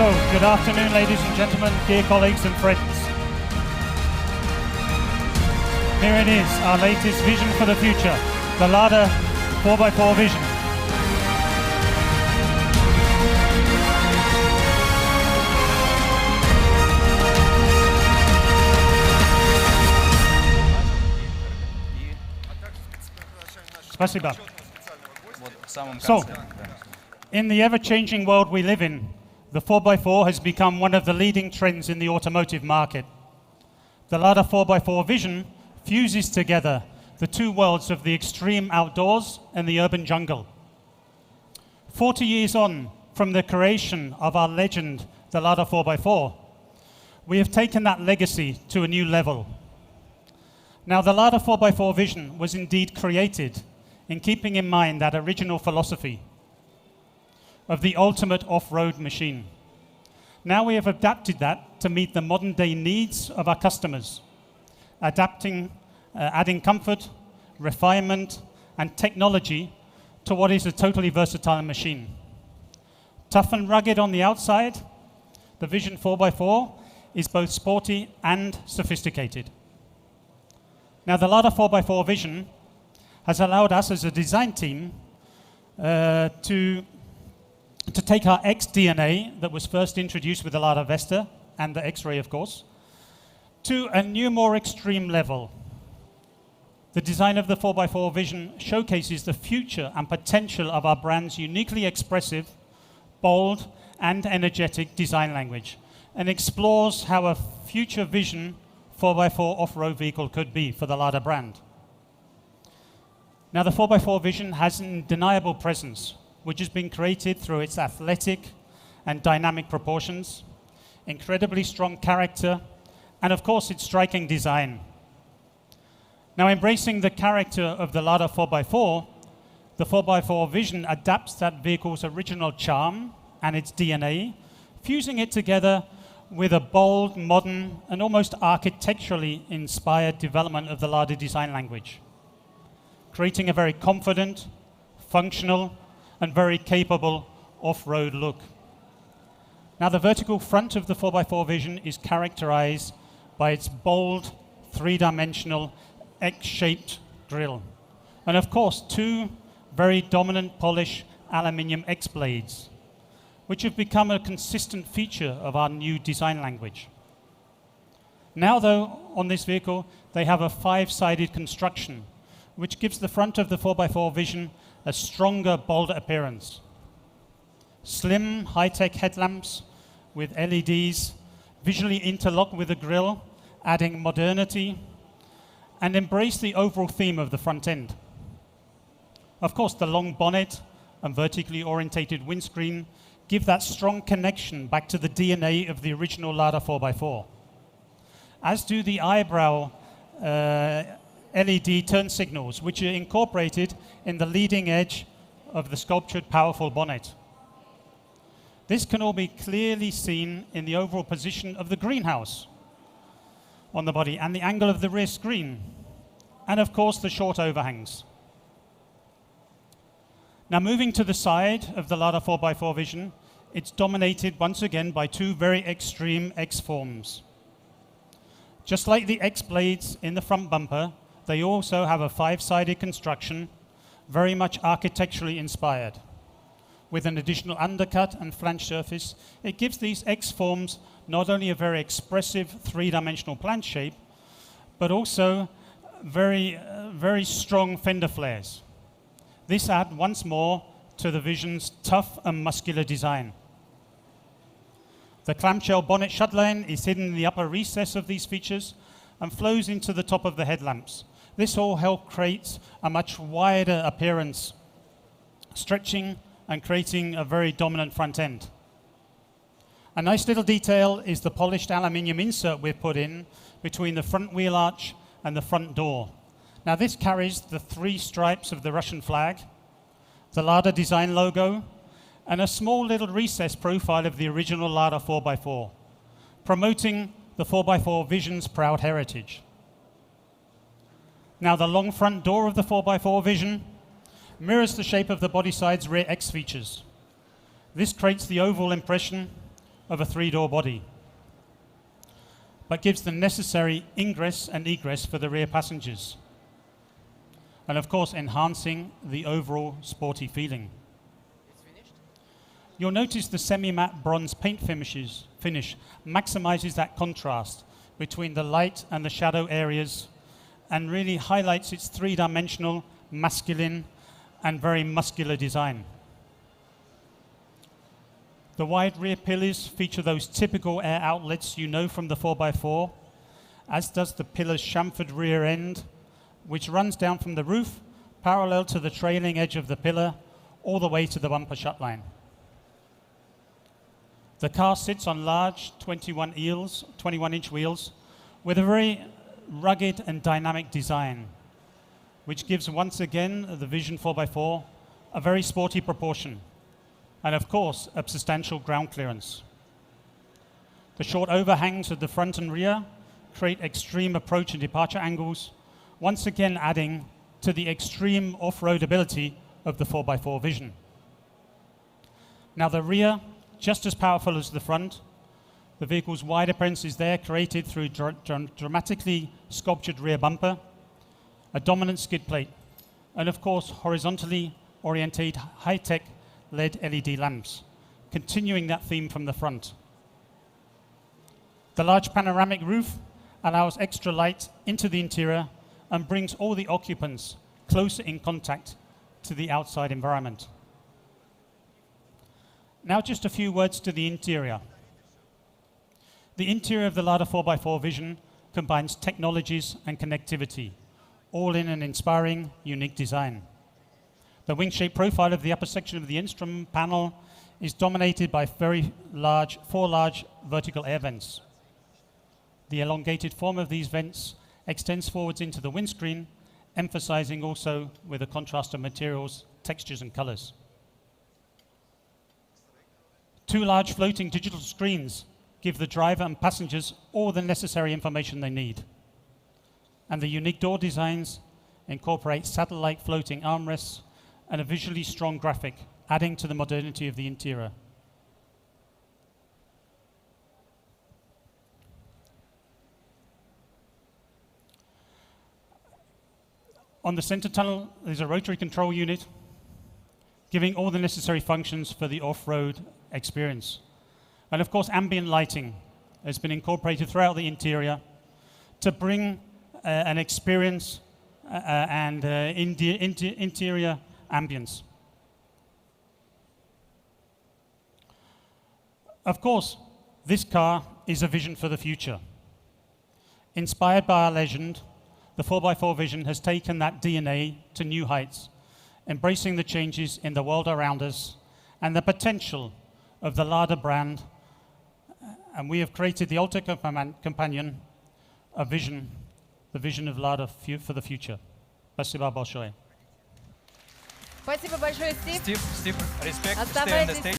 So, good afternoon, ladies and gentlemen, dear colleagues and friends. Here it is, our latest vision for the future, the Lada 4x4 vision. Спасибо. So, in the ever-changing world we live in, the 4x4 has become one of the leading trends in the automotive market. The Lada 4x4 vision fuses together the two worlds of the extreme outdoors and the urban jungle. 40 years on from the creation of our legend, the Lada 4x4, we have taken that legacy to a new level. Now, the Lada 4x4 vision was indeed created in keeping in mind that original philosophy of the ultimate off-road machine. Now we have adapted that to meet the modern day needs of our customers, adding comfort, refinement, and technology to what is a totally versatile machine. Tough and rugged on the outside, the Vision 4x4 is both sporty and sophisticated. Now, the Lada 4x4 vision has allowed us as a design team to take our X-DNA that was first introduced with the Lada Vesta and the X-Ray, of course, to a new, more extreme level. The design of the 4x4 vision showcases the future and potential of our brand's uniquely expressive, bold, and energetic design language, and explores how a future vision 4x4 off-road vehicle could be for the Lada brand. Now, the 4x4 vision has an undeniable presence, which has been created through its athletic and dynamic proportions, incredibly strong character, and of course its striking design. Now, embracing the character of the Lada 4x4, the 4x4 vision adapts that vehicle's original charm and its DNA, fusing it together with a bold, modern, and almost architecturally inspired development of the Lada design language, creating a very confident, functional, and very capable off-road look. Now, the vertical front of the 4x4 vision is characterized by its bold, three-dimensional, X-shaped grille. And of course, two very dominant polished aluminium X-blades, which have become a consistent feature of our new design language. Now, though, on this vehicle, they have a five-sided construction, which gives the front of the 4x4 vision a stronger, bolder appearance. Slim, high-tech headlamps with LEDs visually interlock with the grille, adding modernity, and embrace the overall theme of the front end. Of course, the long bonnet and vertically orientated windscreen give that strong connection back to the DNA of the original Lada 4x4, as do the eyebrow LED turn signals, which are incorporated in the leading edge of the sculptured powerful bonnet. This can all be clearly seen in the overall position of the greenhouse on the body and the angle of the rear screen, and of course the short overhangs. Now, moving to the side of the Lada 4x4 vision, it's dominated once again by two very extreme X-forms. Just like the X-blades in the front bumper, they also have a five-sided construction, very much architecturally inspired. With an additional undercut and flange surface, it gives these X-forms not only a very expressive three-dimensional plant shape, but also very strong fender flares. This adds once more to the Vision's tough and muscular design. The clamshell bonnet shutline is hidden in the upper recess of these features and flows into the top of the headlamps. This all helps create a much wider appearance, stretching and creating a very dominant front end. A nice little detail is the polished aluminium insert we've put in between the front wheel arch and the front door. Now, this carries the three stripes of the Russian flag, the Lada design logo, and a small little recess profile of the original Lada 4x4, promoting the 4x4 Vision's proud heritage. Now, the long front door of the 4x4 Vision mirrors the shape of the body side's rear X features. This creates the oval impression of a three-door body, but gives the necessary ingress and egress for the rear passengers. And of course, enhancing the overall sporty feeling. You'll notice the semi-matte bronze paint finish maximizes that contrast between the light and the shadow areas and really highlights its three-dimensional, masculine, and very muscular design. The wide rear pillars feature those typical air outlets you know from the 4x4, as does the pillar's chamfered rear end, which runs down from the roof, parallel to the trailing edge of the pillar, all the way to the bumper shut line. The car sits on large 21-inch wheels with a very rugged and dynamic design, which gives once again the Vision 4x4 a very sporty proportion, and of course a substantial ground clearance. The short overhangs of the front and rear create extreme approach and departure angles, once again adding to the extreme off-road ability of the 4x4 Vision. Now the rear, just as powerful as the front, the vehicle's wide appearance is there, created through dramatically sculptured rear bumper, a dominant skid plate, and of course horizontally oriented high-tech LED lamps, continuing that theme from the front. The large panoramic roof allows extra light into the interior and brings all the occupants closer in contact to the outside environment. Now just a few words to the interior. The interior of the Lada 4x4 Vision combines technologies and connectivity, all in an inspiring, unique design. The wing-shaped profile of the upper section of the instrument panel is dominated by four large vertical air vents. The elongated form of these vents extends forwards into the windscreen, emphasizing also with a contrast of materials, textures, and colors. Two large floating digital screens give the driver and passengers all the necessary information they need. And the unique door designs incorporate satellite floating armrests and a visually strong graphic, adding to the modernity of the interior. On the center tunnel, there's a rotary control unit, giving all the necessary functions for the off-road experience. And of course, ambient lighting has been incorporated throughout the interior to bring an experience and interior ambience. Of course, this car is a vision for the future. Inspired by our legend, the 4x4 Vision has taken that DNA to new heights, embracing the changes in the world around us and the potential of the Lada brand. And we have created the ultimate companion, a vision, the vision of Lada for the future. Спасибо большое. Спасибо большое, Стив. Steve, respect, stay on the Оставайтесь stage.